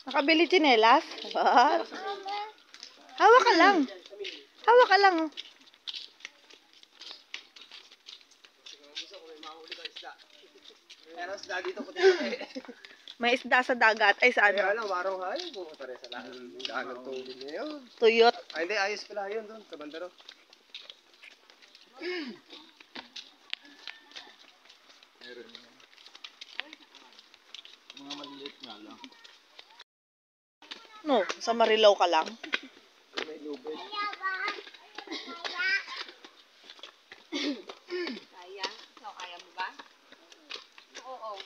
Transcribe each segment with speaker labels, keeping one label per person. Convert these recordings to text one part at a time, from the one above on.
Speaker 1: Nakabili tsinelas? What? Hawak ka lang. Hawak ka lang. May isda sa dagat. Ay, saan?
Speaker 2: Kaya lang, warong hayo. Pumunta rin sa lahat ng dagat tubig na yun.
Speaker 1: Tuyot.
Speaker 2: Ay, hindi. Ayos pala yun doon. Sa bandaro. Meron yun. Mga maliliit nga lang.
Speaker 1: No, sa Marilao ka lang.
Speaker 2: May lubid.
Speaker 3: Kaya? Ikaw, kaya mo ba? Oo.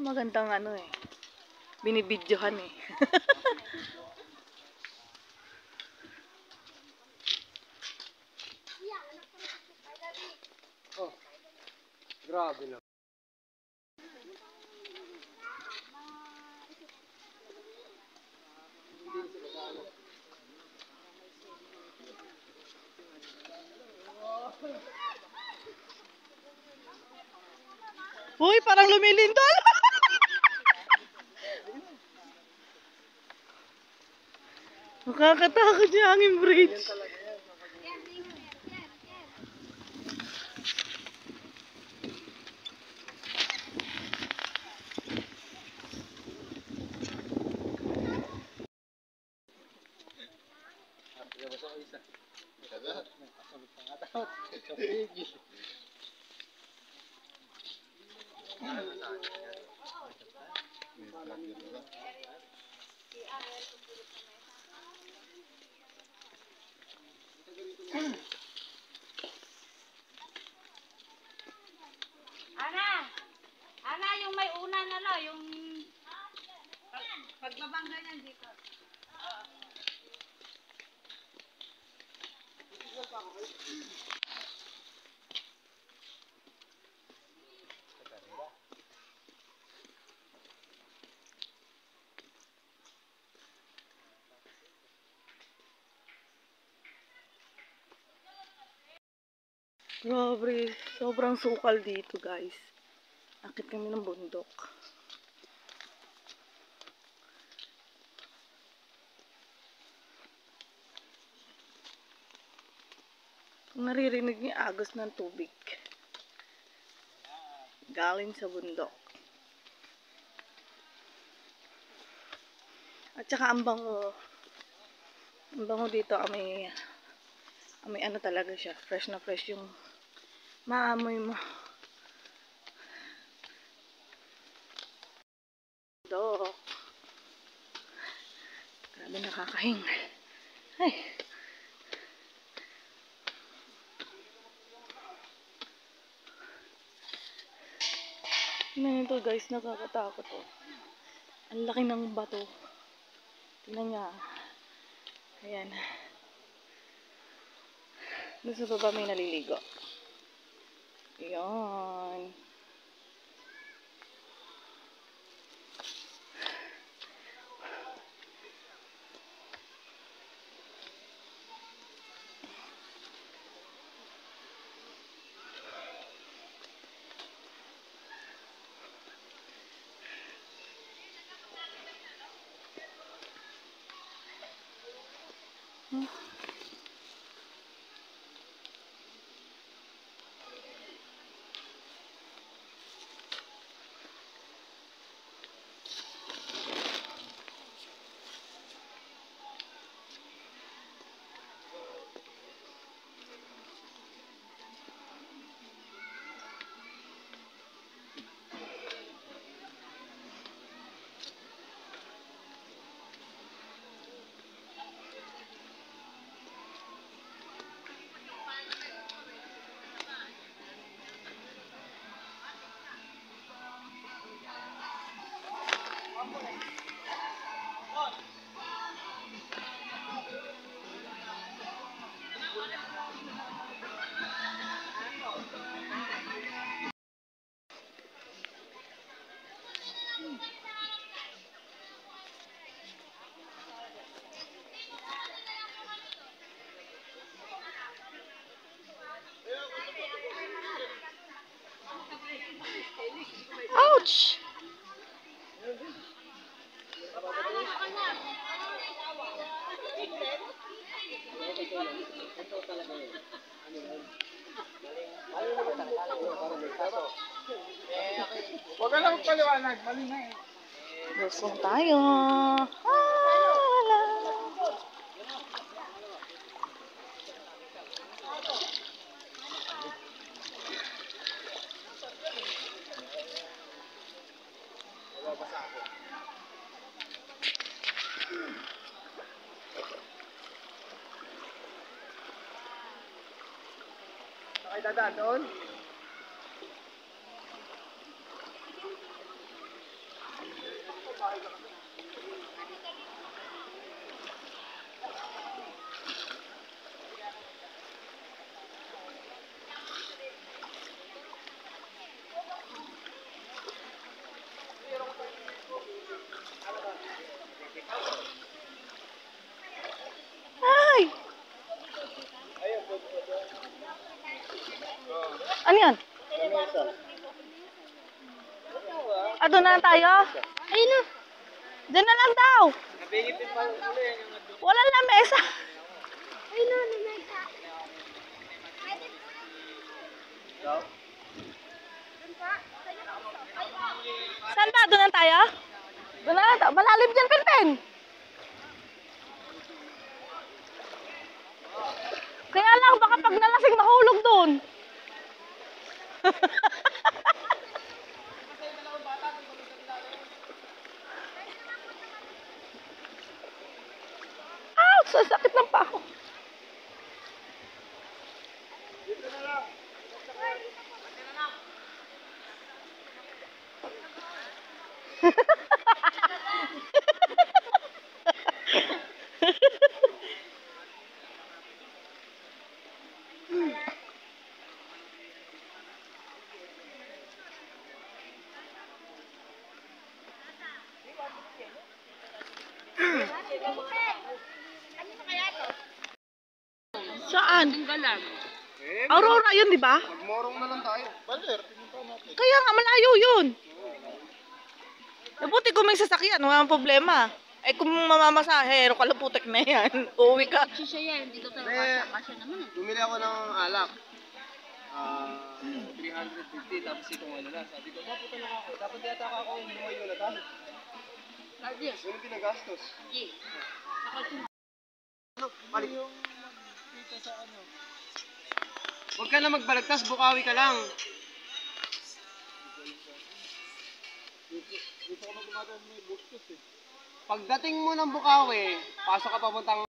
Speaker 1: Magandang ano eh. Binibidyohan eh.
Speaker 2: Oh, grabe na.
Speaker 1: Uy, parang lumilindol. Nakakatakot yung hangin bridge.
Speaker 3: Ana, yung may unan ano, yung pagbabangga niyan dito.
Speaker 1: Grabe, sobrang sukal dito guys. Akit kami ng bundok. Kung naririnig niyo agos ng tubig. Galing sa bundok. At saka ang bango. Ang bango dito, may ano talaga siya. Fresh na fresh yung maamoy mo. Dok. Grabe nakakahing. Ay. Tingnan nito guys, nakakatakot oh. Ang laki ng bato. Tingnan nga. Ayan. Doon sa baba may naliligo. Ayan. Ouch!
Speaker 2: Huwag ka na magpaliwanag. Mali na eh.
Speaker 1: Lusong tayo. Hala.
Speaker 2: Ay, dadaan doon.
Speaker 1: Ay! Ano yan? Doon na lang tayo? Ayun na. Diyan na lang daw. Wala na mesa.
Speaker 3: Ayun na, namesa.
Speaker 1: Saan ba? Doon na tayo? Doon na lang tayo. Malalim dyan, Pinpin. Kaya lang, baka pag nalasing mahulog doon. Ouch! Ang sakit ng pako. Saan? Aurora yun, di ba?
Speaker 2: Magmorong na lang tayo. Baler.
Speaker 1: Kaya nga, malayo yun. Mabuti kung may sasakyan, walang problema. Eh kung mamamasahe, kalaputek na yan. Uuwi ka.
Speaker 3: Sisya yan, hindi daw tayo
Speaker 2: Eh,
Speaker 3: kasya naman eh.
Speaker 2: Bumili ako ng alak. 350 tapos itong ano na. Sabi ko, maputa na ako. Dapat yata ako hindi mo yun na tayo.
Speaker 3: Yes.
Speaker 2: Yun ang pinagastos.
Speaker 3: Yes.
Speaker 2: Ano? Balik. Huwag ka na magbalagtas, bukawi ka lang. Pagdating mo ng Bukawi, pasok ka papuntang...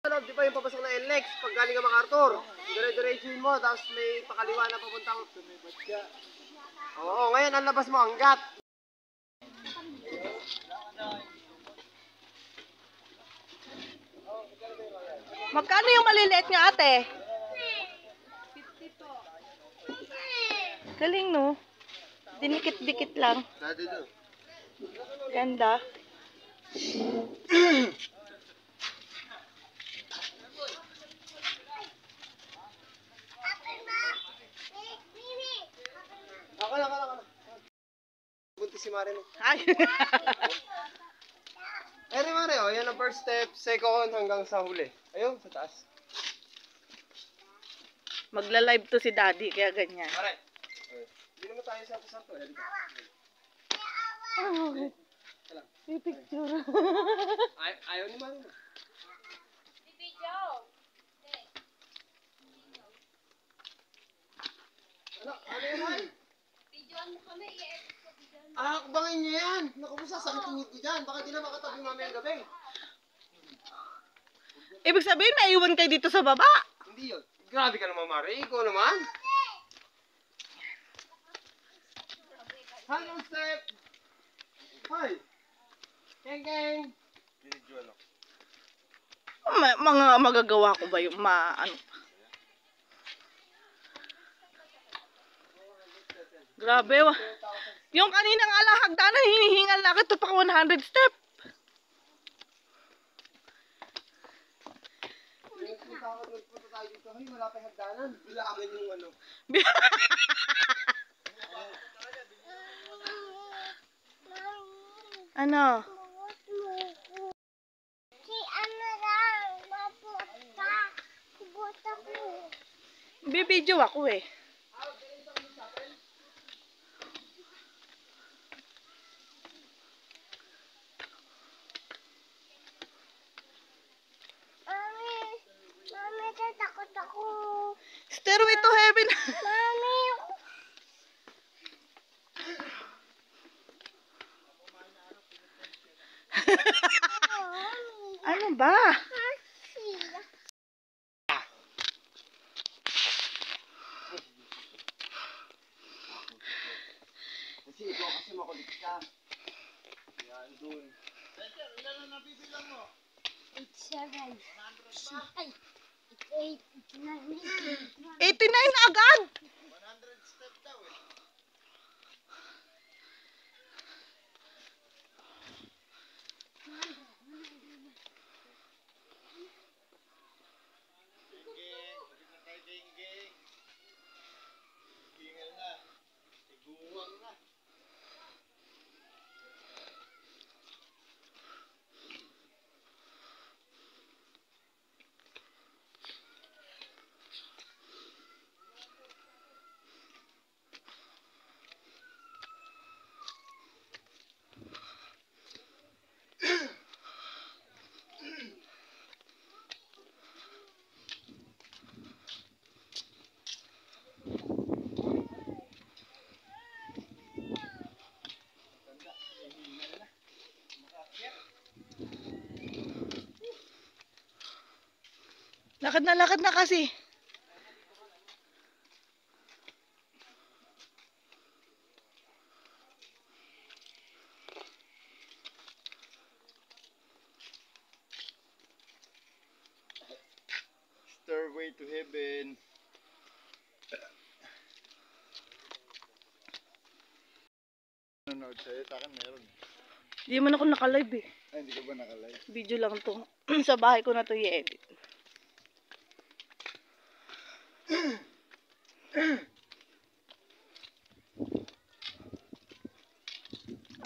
Speaker 2: Ano, di ba yung papasok na NLEX? Pag galing ka MacArthur, dire-diretsuin mo, tapos may pakaliwa na papuntang... Oo, ngayon ang labas mo, hanggat.
Speaker 1: Magkano yung maliliit nyo, ate?
Speaker 3: 50 po.
Speaker 1: Galing, no? Dinikit-dikit lang.
Speaker 2: Dati doon.
Speaker 1: Ganda.
Speaker 2: Ako. Buntis si Mare mo.
Speaker 1: Ay.
Speaker 2: Eh, Mare, oh, yan ang first step, second hanggang sa huli. Ayun, sa taas.
Speaker 1: Magla-live to si Daddy, kaya ganyan.
Speaker 2: Mare, hindi naman tayo sa santo.
Speaker 1: Oh, may picture.
Speaker 2: Ayaw ni Mare mo.
Speaker 3: Si Video.
Speaker 2: Ano yan?
Speaker 3: Videoan mo kami, i-edit ko video.
Speaker 2: Akbangin niyo yan. Naku po, sasakit yung ngiti dyan. Baka di na makatabi mamayang gabi.
Speaker 1: Ibig sabihin, may iwan kayo dito sa baba.
Speaker 2: Hindi yun. Grabe ka naman, Mare. Ikaw naman. Hanggang step. Hoy. Keng.
Speaker 1: Mga magagawa ko ba yung ano? Grabe. Yung kaninang alahagdanan, hinihingal na ito pa 100 step.
Speaker 2: Nagpunta tayo dito. Hoy, wala pa yung hagdanan. Bilangan yung ano.
Speaker 1: Ano?
Speaker 4: Si ano lang, mabuta. Buta ko.
Speaker 1: Bibidyo ako eh.
Speaker 4: Mami, tatakot ako.
Speaker 1: Stairway to heaven.
Speaker 4: Mami,
Speaker 1: Ano ba?
Speaker 4: sila.
Speaker 2: Kasi ikaw kasi makulit ka. Yan, dun.
Speaker 4: 87. Ay, 88, 89.
Speaker 1: 89 agad. Lakad na kasi.
Speaker 2: Stairway to heaven. Nanonood sa'yo, sa akin meron.
Speaker 1: Hindi man ako naka-live eh.
Speaker 2: Ay, hindi ka ba nakalive?
Speaker 1: Video lang to. Sa bahay ko na to i-edit.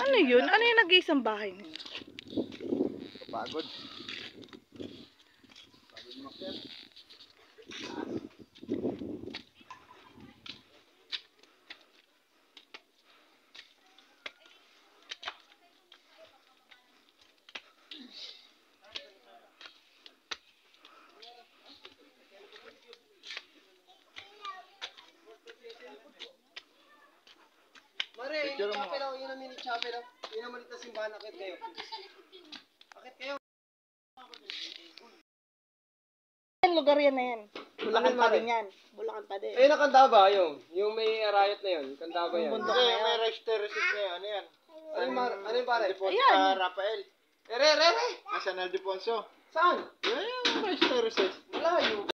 Speaker 1: Ano yun? Ano yung nag-iisang bahay na yun?
Speaker 2: Kapagod. Pagod mo, sir. Mare, yung chapel ako, yun ang mini chapel ako. Yun ang maliit na simbahan, akit kayo. Akit kayo.
Speaker 1: Yung lugar yan na yan. Bulacan
Speaker 2: Ano,
Speaker 1: pa
Speaker 2: Mare?
Speaker 1: din yan. Bulacan pa din.
Speaker 2: Ayun ang Candaba, yung may arayat na yun. Candaba yan.
Speaker 1: Yung bundok na yan.
Speaker 2: may registeresis na yun. Ano yan? Ano yung pare?
Speaker 1: Ayan.
Speaker 2: Rafael. Re!
Speaker 1: Eh,
Speaker 2: National Defonso.
Speaker 5: Saan?
Speaker 2: Yung registeresis.
Speaker 5: Malayo.